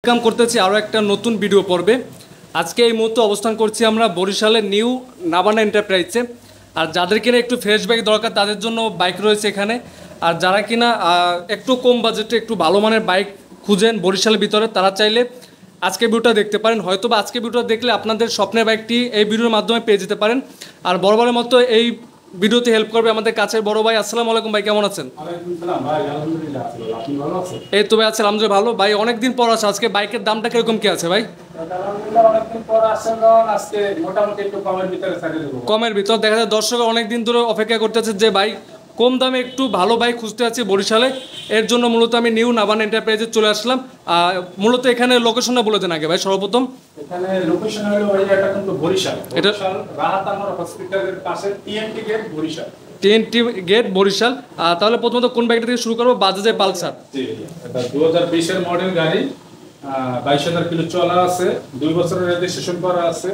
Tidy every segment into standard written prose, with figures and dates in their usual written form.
Welcome করতেছি আরও একটা নতুন ভিডিও পর্বে। আজকে এই মুহূর্তে অবস্থান করছি আমরা বরিশালের নিউ নাভানা এন্টারপ্রাইজে। আর যাদের কিনা একটু ফ্রেশ বাইক দরকার তাদের জন্য বাইক রয়েছে এখানে। আর যারা কিনা একটু কম বাজেটে একটু ভালো মানের বাইক খুঁজেন বরিশালের ভিতরে, তারা চাইলে আজকে ভিডিওটা দেখতে পারেন। হয়তো বা আজকে ভিডিওটা দেখলে আপনাদের স্বপ্নের বাইকটি এই ভিডিওর মাধ্যমে পেয়ে যেতে পারেন। আর বরাবরের মতো এই ভিডিওতে হেল্প করবে আমাদের কাছের বড় ভাই। আসসালামু আলাইকুম ভাই, কেমন আছেন? এই তো ভাই আছে আলহামদুলিল্লাহ ভালো। ভাই অনেকদিন পর আছে, আজকে বাইকের দামটা কিরকম কি আছে ভাই? কমের ভিতর দেখা যায় দর্শক অনেকদিন ধরে অপেক্ষা করতেছে যে ভাই কম দামে একটু ভালো বাইক খুঁজতে আছে বরিশালে। এর জন্য মূলত আমি নিউ নাভানা এন্টারপ্রাইজে চলে আসলাম। মূলত এখানে লোকেশনটা বলে দেন আগে ভাই সর্বপ্রথম। এখানে লোকেশন হলো এটা কিন্তু বরিশাল রাহাত আনোয়ার হসপিটালের পাশে TNT gate Barishal. TNT gate Barishal. তাহলে প্রথমত কোন বাইকটা থেকে শুরু করবো? বাজাজের পালসার। জি, এটা 2020 এর মডেল গাড়ি, 22,000 কিলো চলা আছে, 2 বছরের রেজিস্ট্রেশন করা আছে।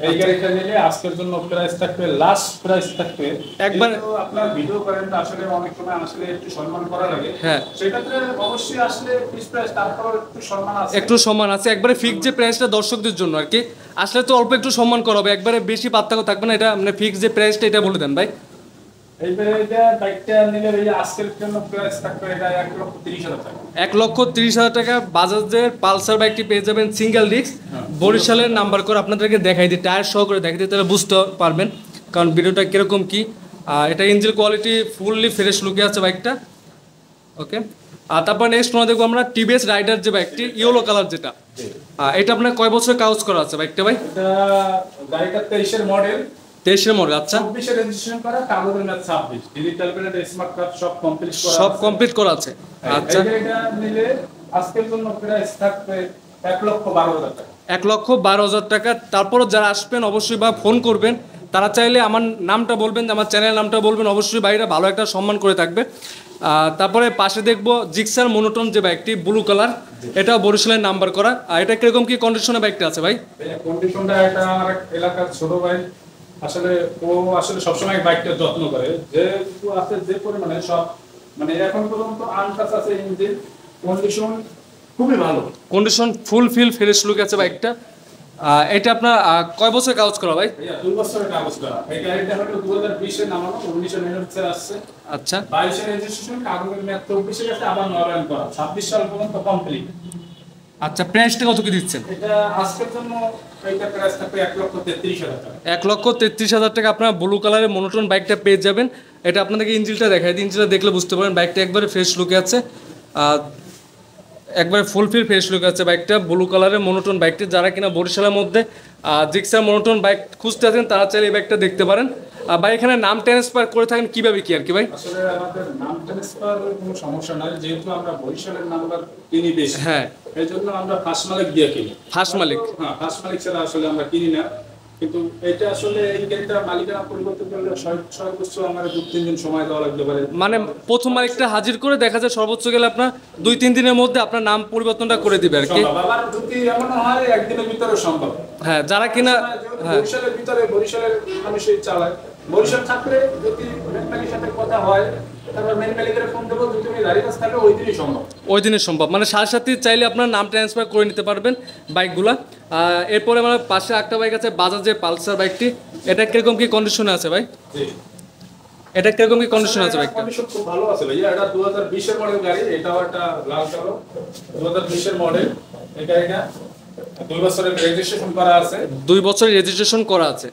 এই গাড়িটা নিলে আজকের জন্য প্রাইস থাকবে, লাস্ট প্রাইস থাকবে একবার আপনার ভিডিও করেন আসলে অনেক সময় আসলে একটু সম্মান করা লাগে। হ্যাঁ, সেটাতে অবশ্যই আসলে ফিক্স প্রাইস, তারপর একটু সম্মান আছে, একটু সম্মান আছে। একবারে ফিক্স যে প্রাইসটা দর্শকদের জন্য আর কি, আসলে তো অল্প একটু সম্মান করা হবে, একবারে বেশি পার্থক্য থাকবে না। এটা মানে ফিক্স যে প্রাইসটা এটা বলে দেন ভাই। এইবারে এটা বাইকটা নিলে এই আজকের জন্য প্রাইস থাকবে এটা 1,30,000 টাকা। 1,30,000 টাকা বাজাজের পালসার বাইকটি পেয়ে যাবেন সিঙ্গেল ডিস্ক, বরিশালের নাম্বার করে। আপনাদেরকে দেখাই দিই, টায়ার সহ করে দেখাই দিই, তাহলে বুঝতে পারবেন কারণ ভিডিওটা কিরকম কি। এটা ইঞ্জিন কোয়ালিটি ফুললি ফ্রেশ লুকে আছে বাইকটা। ওকে, আর তারপর নেক্সট আমরা দেখবো আমরা টিভিএস রাইডার যে বাইকটি ইয়েলো কালার যেটা, এটা আপনার কয় বছর কাগজ করা আছে বাইকটা ভাই? এটা গাড়িটা 23 এর মডেল। 23 এর মডেল। আচ্ছা, 24 এর রেজিস্ট্রেশন করা, কাগজের মেয়াদ 26, ডিজিটাল প্লেট, স্মার্ট কার্ড সব কমপ্লিট করা, সব কমপ্লিট করা আছে। আচ্ছা, এটা নিলে আজকের জন্য প্রাইস থাকবে 1,12,000 টাকা। 1,12,000 টাকা। তারপর যারা আসবেন অবশ্যই বা ফোন করবেন, তারা চাইলে আমার নামটা বলবেন, আমার চ্যানেলের নামটা বলবেন, অবশ্যই বাইরে ভালো একটা সম্মান করে থাকবে। তারপরে পাশে দেখবো জিক্সার মনোটন যে বাইকটি ব্লু কালার, এটা বরিশালের নাম্বার করা। আর এটা কিরকম কি কন্ডিশনে বাইকটা আছে ভাই? কন্ডিশনটা এটা আমার এলাকার ছোট ভাই, আসলে ও আসলে সবসময় বাইকটা যত্ন করে, যে আছে যে পরিমাণে সব মানে এখন পর্যন্ত আনটাচ আছে, ইঞ্জিন কন্ডিশন খুবই ভালো, condition full feel fresh look আছে বাইকটা। এটা আপনার কয় বছর কাগজ করা ভাই? 2 বছরের কাগজ করা। এই গাড়িটা হলো 2020 এর নামানো, 19 এর রেজিস্ট্রেশন আসছে। আচ্ছা, 22 এর রেজিস্ট্রেশন, কাগজের মেয়াদ 24 এর কাছে আবার নবায়ন করা, 26 সাল পর্যন্ত কমপ্লিট। আচ্ছা, প্রাইসটা কত কি দিচ্ছেন? এটা আজকের জন্য এইটা প্রাইস থাকবে 1,33,000 টাকা। 1,33,000 টাকা আপনার ব্লু কালারের মনোটন বাইকটা পেয়ে যাবেন। এটা আপনাদেরকে ইঞ্জিনটা দেখাই দিই, ইঞ্জিনটা দেখলে বুঝতে পারেন বাইকটা একবারে ফ্রেশ লুকে আছে, একবারে ফুলফিল ফ্রেশ লুক আছে বাইকটা, ব্লু কালারের মনোটন বাইকটি। যারা কিনা বরিশালের মধ্যে জিক্সার মনোটন বাইক খুঁজতে আছেন তারা চাইলে এই বাইকটা দেখতে পারেন। ভাই এখানে নাম ট্রান্সফার করে থাকেন কিভাবে কি আর কি ভাই? আসলে আমাদের নাম ট্রান্সফার কোনো সমস্যা নাই, যেহেতু আমরা বরিশালের নাম্বার কিনি বেশি, হ্যাঁ, এই জন্য আমরা ফার্স্ট মালিক দিয়ে কিনি। ফার্স্ট মালিক, হ্যাঁ, ফার্স্ট মালিক ছাড়া আসলে আমরা কিনি না। কিন্তু এটা আসলে এই গাড়িটা মালিকানা পরিবর্তন করলে সর্বোচ্চ আমার 2-3 দিন সময় দেওয়া লাগতে পারে। মানে প্রথম মালিকটা হাজির করে দেখা যায় সর্বোচ্চ গেলে আপনার 2-3 দিনের মধ্যে আপনার নাম পরিবর্তনটা করে দিবে আর কি। আবার যদি এমন হয় একদিনের ভিতরে সম্ভব। হ্যাঁ, যারা কিনা বরিশালের ভিতরে বরিশালের মানুষই চালায়, বরিশাল থাকলে যদি মেনমালিকের সাথে কথা হয় তারপর মেনমালিকের ফোন দেবো, যদি তুমি গাড়ি কাছে থাকলে ওই দিনই সম্ভব, ওই দিনের সম্ভব। মানে সাথে সাথে চাইলে আপনার নাম ট্রান্সফার করে নিতে পারবেন বাইকগুলা। এরপরে আমার পাশে একটা বাইক আছে বাজাজের পালসার বাইকটি, এটা কিরকম কি কন্ডিশনে আছে ভাই? এটা কিরকম কি কন্ডিশন আছে বাইকটা? কন্ডিশন খুব ভালো আছে ভাইয়া। এটা 2020 এর মডেল গাড়ি, এটাও একটা লাল কালার, 2020 এর মডেল। এই গাড়িটা 2 বছরের রেজিস্ট্রেশন করা আছে। 2 বছরের রেজিস্ট্রেশন করা আছে।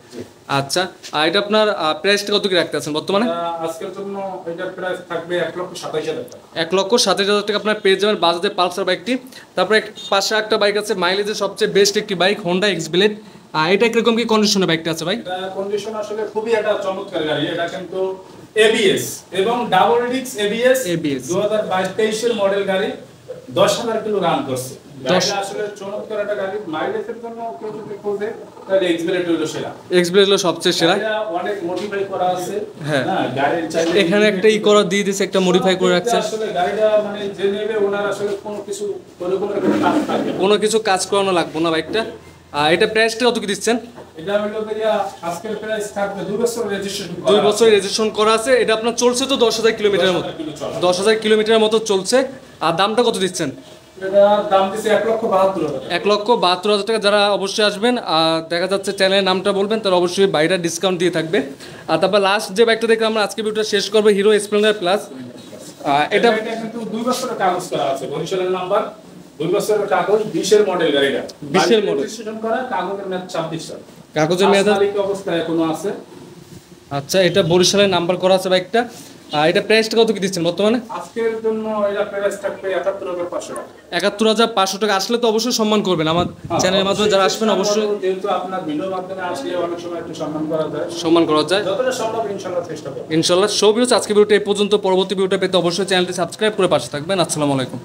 আচ্ছা, আর এটা আপনার প্রাইসটা কত কি রাখতে আছেন বর্তমানে? আজকের জন্য এটার প্রাইস থাকবে 1,27,000 টাকা। 1,27,000 টাকা আপনার পেয়ে যাবেন বাজাজের পালসার বাইকটি। তারপরে পাশে একটা বাইক আছে মাইলেজের সবচেয়ে বেস্ট একটি বাইক, হোন্ডা এক্স ব্লেড। এটা কিরকম কি কন্ডিশনে বাইকটা আছে ভাই? এটা কন্ডিশন আসলে খুবই একটা চমৎকার গাড়ি। এটা কিন্তু এবিএস এবং ডাবল ডিস্ক এবিএস, 2022-23 এর মডেল গাড়ি, 10,000 কিলো রান করছে। গাড়িটা আসলে চমৎকার একটা গাড়ি। মাইলেজের জন্য কেউ যদি খোঁজে তাহলে এক্স ব্লেড হলো সেরা। এক্স ব্লেড হলো সবচেয়ে সেরা। এটা অনেক মডিফাই করা আছে। হ্যাঁ, গাড়ির চাইলে এখানে একটা করা দিয়ে দিয়েছে, একটা মডিফাই করে রাখছে। আসলে গাড়িটা মানে যে নেবে ওনার আসলে কোনো কিছু কোনো কিছু কাজ করানো লাগবে না বাইকটা। এটা প্রাইসটা কত কি দিচ্ছেন? এটা হলো ভাইয়া আজকের প্রাইস থাকবে 2 বছর রেজিস্ট্রেশন, 2 বছর রেজিস্ট্রেশন করা আছে। এটা আপনার চলছে তো 10,000 কিলোমিটারের মতো, 10,000 কিলোমিটারের মতো চলছে। আর দামটা কত দিচ্ছেন? এটা দাম দিচ্ছে 1,72,000 টাকা। 1,72,000 টাকা। যারা অবশ্যই আসবেন আর দেখা যাচ্ছে চ্যানেলের নামটা বলবেন, তারা অবশ্যই বাইরে ডিসকাউন্ট দিয়ে থাকবে। আর তারপর লাস্ট যে বাইকটা দেখে আমরা আজকে ভিডিওটা শেষ করবো, হিরো স্প্লেন্ডার প্লাস। এটা এটা কিন্তু 2 বছরের কাগজ করা আছে, বরিশালের নাম্বার, 2 বছরের কাগজ, 20 এর মডেল গাড়িটা। 20 এর মডেল। রেজিস্ট্রেশন করা, কাগজের মেয়াদ 26 সাল। কাগজের মেয়াদ মালিক অবস্থায় এখনো আছে। আচ্ছা, এটা বরিশালের নাম্বার করা আছে বাইকটা। আর এটা প্রাইসটা কত কি দিচ্ছেন বর্তমানে? আজকের জন্য এটা প্রাইস থাকবে ৭১,৫০০ টাকা। ৭১,৫০০ টাকা। আসলে তো অবশ্যই সম্মান করবেন, আমার চ্যানেলের মাধ্যমে যারা আসবেন অবশ্যই যেহেতু আপনার ভিডিওর মাধ্যমে আসলে অনেক সময় একটু সম্মান করা যায়, সম্মান করা যায় যতটা সম্ভব ইনশাআল্লাহ চেষ্টা করব। ইনশাল্লাহ। সব ভিডিও আজকে ভিডিওটা এই পর্যন্ত। পরবর্তী ভিডিওটা পেতে অবশ্যই চ্যানেলটি সাবস্ক্রাইব করে পাশে থাকবেন। আসসালামু আলাইকুম।